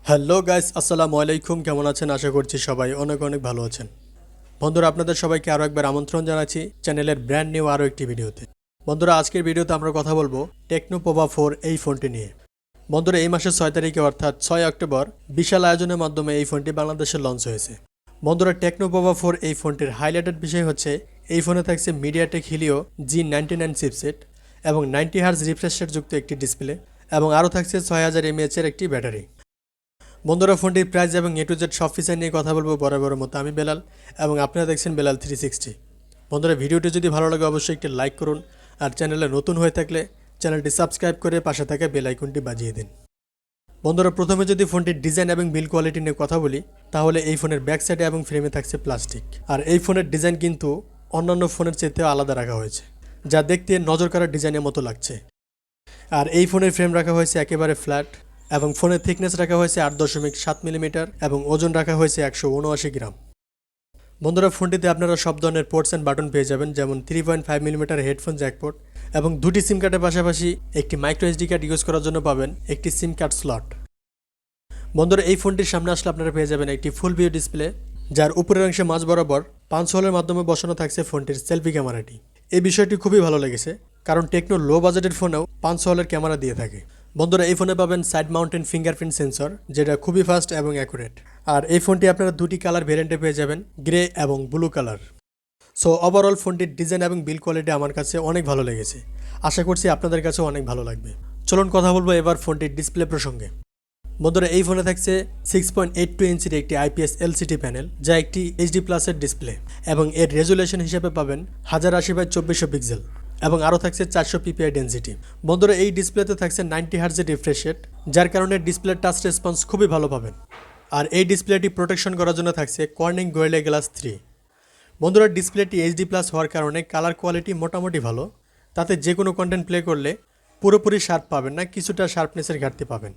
Hello guys, আসসালামু আলাইকুম। কেমন আছেন? আশা করছি সবাই অনেক অনেক ভালো আছেন। বন্ধুরা, আপনাদের সবাইকে আরও একবার আমন্ত্রণ জানাচ্ছি চ্যানেলের ব্র্যান্ড নিউ আরও একটি ভিডিওতে। বন্ধুরা, আজকের ভিডিওতে আমরা কথা বলবো টেকনো পোভা 4 এই ফোনটি নিয়ে। বন্ধুরা, এই মাসের 6 তারিখে অর্থাৎ 6 অক্টোবর বিশাল আয়োজনের মাধ্যমে এই ফোনটি বাংলাদেশে লঞ্চ হয়েছে। বন্ধুরা, টেকনো পোভা 4 এই ফোনটির হাইলাইটেড বিষয় হচ্ছে এই ফোনে থাকছে মিডিয়াটেক হিলিও G99 চিপসেট এবং 90 হার্জ রিফ্রেশ রেট যুক্ত একটি ডিসপ্লে এবং আরও থাকছে 6000 mAh এর একটি ব্যাটারি। বন্ধুরা, ফোনটির প্রাইস এবং এ টু জেড সব ফিচার নিয়ে কথা বলবো বরাবরের মতো। আমি বেলাল এবং আপনারা দেখছেন Belal360। বন্ধুরা, ভিডিওটি যদি ভালো লাগে অবশ্যই একটি লাইক করুন, আর চ্যানেলে নতুন হয়ে থাকলে চ্যানেলটি সাবস্ক্রাইব করে পাশে থাকা বেল আইকনটি বাজিয়ে দিন। বন্ধুরা, প্রথমে যদি ফোনটির ডিজাইন এবং বিল্ড কোয়ালিটি নিয়ে কথা বলি, তাহলে এই ফোনের ব্যাক সাইডে এবং ফ্রেমে থাকছে প্লাস্টিক। আর এই ফোনের ডিজাইন কিন্তু অন্যান্য ফোনের চেয়েতেও আলাদা রাখা হয়েছে, যা দেখতে নজর কাড়া ডিজাইনের মতো লাগছে। আর এই ফোনের ফ্রেম রাখা হয়েছে একেবারে ফ্ল্যাট এবং ফোনের থিকনেস রাখা হয়েছে 8.7 মিলিমিটার এবং ওজন রাখা হয়েছে 179 গ্রাম। বন্ধুরা, ফোনটিতে আপনারা সব ধরনের পোর্টস অ্যান্ড বাটন পেয়ে যাবেন, যেমন 3.5 মিলিমিটার হেডফোন জ্যাকপোর্ট এবং দুটি সিম কার্ডের পাশাপাশি একটি মাইক্রো এসডি কার্ড ইউজ করার জন্য পাবেন একটি সিম কার্ড স্লট। বন্ধুরা, এই ফোনটির সামনে আসলে আপনারা পেয়ে যাবেন একটি ফুল ভিউ ডিসপ্লে, যার উপরের অংশে মাঝ বরাবর পাঞ্চ হোলের মাধ্যমে বসানো থাকছে ফোনটির সেলফি ক্যামেরাটি। এই বিষয়টি খুবই ভালো লেগেছে, কারণ টেকনো লো বাজেটের ফোনেও পাঞ্চ হোলের ক্যামেরা দিয়ে থাকে। বন্ধুরা, এই ফোনে পাবেন সাইড মাউন্টেন ফিঙ্গারপ্রিন্ট সেন্সর, যেটা খুবই ফাস্ট এবং অ্যাকুরেট। আর এই ফোনটি আপনারা দুটি কালার ভেরিয়েন্টে পেয়ে যাবেন, গ্রে এবং ব্লু কালার। সো ওভারঅল ফোনটির ডিজাইন এবং বিল্ড কোয়ালিটি আমার কাছে অনেক ভালো লেগেছে। আশা করছি আপনাদের কাছেও অনেক ভালো লাগবে। চলুন কথা বলবো এবার ফোনটির ডিসপ্লে প্রসঙ্গে। বন্ধুরা, এই ফোনে থাকছে 6.82 ইঞ্চির একটি IPS LCD প্যানেল, যা একটি HD প্লাসের ডিসপ্লে এবং এর রেজুলেশন হিসেবে পাবেন 1080x2400 পিক্সেল এবং আরও থাকছে 400 ppi ডেন্সিটি। বন্ধুরা, এই ডিসপ্লেতে থাকছে 90 হার্জের রিফ্রেশ রেট, যার কারণে ডিসপ্লের টাচ রেসপন্স খুবই ভালো পাবেন। আর এই ডিসপ্লেটি প্রোটেকশন করার জন্য থাকছে কর্নিং গোরিলা গ্লাস 3। বন্ধুরা, ডিসপ্লেটি HD প্লাস হওয়ার কারণে কালার কোয়ালিটি মোটামুটি ভালো, তাতে যে কোনো কন্টেন্ট প্লে করলে পুরোপুরি শার্প পাবেন না, কিছুটা শার্পনেসের ঘাটতি পাবেন।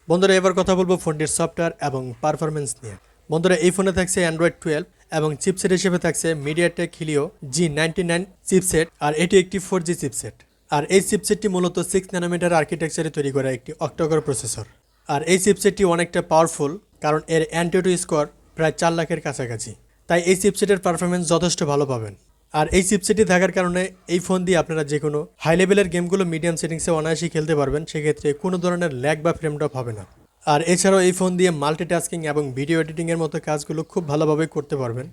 বন্ধুরা, এবার কথা বলবো ফোনটির সফটওয়্যার এবং পারফরমেন্স নিয়ে। বন্ধুরা, এই ফোনে থাকছে অ্যান্ড্রয়েড 12 এবং চিপসেট হিসেবে থাকছে মিডিয়াটেক হিলিও G99 চিপসেট, আর এটি একটি 4G চিপসেট। আর এই চিপসেটটি মূলত 6 ন্যানোমিটার আর্কিটেকচারে তৈরি করা একটি অক্টোকোর প্রসেসর। আর এই চিপসেটটি অনেকটা পাওয়ারফুল, কারণ এর অ্যান্টিটু স্কোর প্রায় 4 লাখের কাছাকাছি, তাই এই চিপসেটের পারফরমেন্স যথেষ্ট ভালো পাবেন। আর এই চিপসেটটি থাকার কারণে এই ফোন দিয়ে আপনারা যে কোনো হাই লেভেলের গেমগুলো মিডিয়াম সেটিংসে অনায়াসেই খেলতে পারবেন, সেক্ষেত্রে কোনো ধরনের ল্যাগ বা ফ্রেম ড্রপ হবে না। আর এছাড়াও এই ফোন দিয়ে মাল্টিটাস্কিং এবং ভিডিও এডিটিংয়ের মতো কাজগুলো খুব ভালোভাবে করতে পারবেন।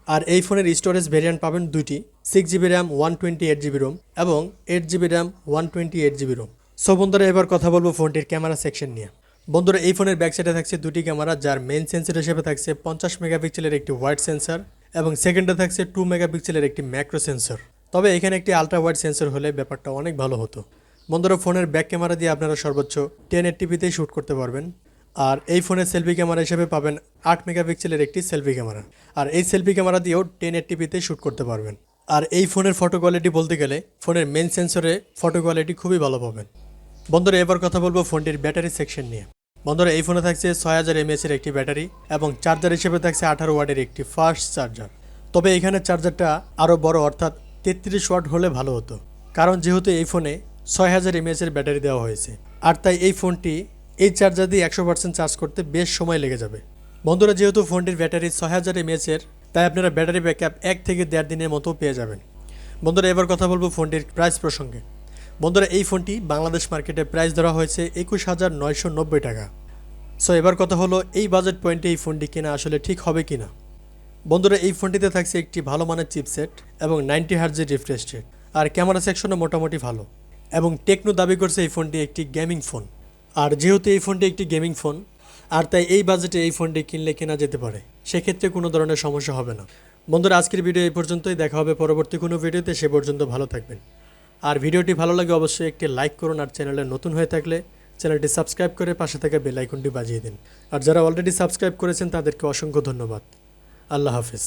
আর এই ফোনের স্টোরেজ ভেরিয়েন্ট পাবেন দুইটি, 6GB র্যাম 128GB রোম এবং 8GB RAM 128GB Rome. So বন্ধুরা, এবার কথা বলবো ফোনটির ক্যামেরা সেকশন নিয়ে। বন্ধুরা, এই ফোনের ব্যাক সাইডে থাকছে দুটি ক্যামেরা, যার মেইন সেন্সর হিসেবে থাকছে 50 মেগাপিক্সেলের একটি ওয়াইড সেন্সর এবং সেকেন্ডে থাকছে 2 মেগাপিক্সেলের একটি ম্যাক্রো সেন্সর। তবে এখানে একটি আলট্রা ওয়াইড সেন্সর হলে ব্যাপারটা অনেক ভালো হতো। বন্ধুরা, ফোনের ব্যাক ক্যামেরা দিয়ে আপনারা সর্বোচ্চ 1080pতেই শ্যুট করতে পারবেন। আর এই ফোনের সেলফি ক্যামেরা হিসেবে পাবেন 8 মেগাপিক্সেলের একটি সেলফি ক্যামেরা, আর এই সেলফি ক্যামেরা দিয়েও 1080pতে শ্যুট করতে পারবেন। আর এই ফোনের ফটো কোয়ালিটি বলতে গেলে ফোনের মেইন সেন্সরে ফটো কোয়ালিটি খুবই ভালো পাবেন। বন্ধুরা, এবার কথা বলবো ফোনটির ব্যাটারি সেকশন নিয়ে। বন্ধুরা, এই ফোনে থাকছে 6000 mAh এর একটি ব্যাটারি এবং চার্জার হিসেবে থাকছে 18 ওয়াটের একটি ফাস্ট চার্জার। তবে এখানে চার্জারটা আরও বড়, অর্থাৎ 33 ওয়াট হলে ভালো হতো, কারণ যেহেতু এই ফোনে 6000 mAh এর ব্যাটারি দেওয়া হয়েছে, আর তাই এই ফোনটি এই চার্জার দিয়ে 100% চার্জ করতে বেশ সময় লেগে যাবে। বন্ধুরা, যেহেতু ফোনটির ব্যাটারি 6000 mAh এর, তাই আপনারা ব্যাটারি ব্যাকআপ 1 থেকে 1.5 দিনের মতো পেয়ে যাবেন। বন্ধুরা, এবার কথা বলবো ফোনটির প্রাইস প্রসঙ্গে। বন্ধুরা, এই ফোনটি বাংলাদেশ মার্কেটে প্রাইস ধরা হয়েছে 21,990 টাকা। সো এবার কথা হলো এই বাজেট পয়েন্টে এই ফোনটি কেনা আসলে ঠিক হবে কিনা। বন্ধুরা, এই ফোনটিতে থাকছে একটি ভালো মানের চিপসেট এবং 90 হার্জের রিফ্রেশ রেট, আর ক্যামেরা সেকশনও মোটামুটি ভালো, এবং টেকনো দাবি করছে এই ফোনটি একটি গেমিং ফোন। আর যেহেতু এই ফোনটি একটি গেমিং ফোন, আর তাই এই বাজেটে এই ফোনটি কিনলে কেনা যেতে পারে, সেক্ষেত্রে কোনো ধরনের সমস্যা হবে না। বন্ধুরা, আজকের ভিডিও এই পর্যন্তই, দেখা হবে পরবর্তী কোনো ভিডিওতে। সে পর্যন্ত ভালো থাকবেন। আর ভিডিওটি ভালো লাগে অবশ্যই একটি লাইক করুন, আর চ্যানেলে নতুন হয়ে থাকলে চ্যানেলটি সাবস্ক্রাইব করে পাশে থাকা বেল আইকনটি বাজিয়ে দিন। আর যারা অলরেডি সাবস্ক্রাইব করেছেন তাদেরকে অসংখ্য ধন্যবাদ। আল্লাহ হাফেজ।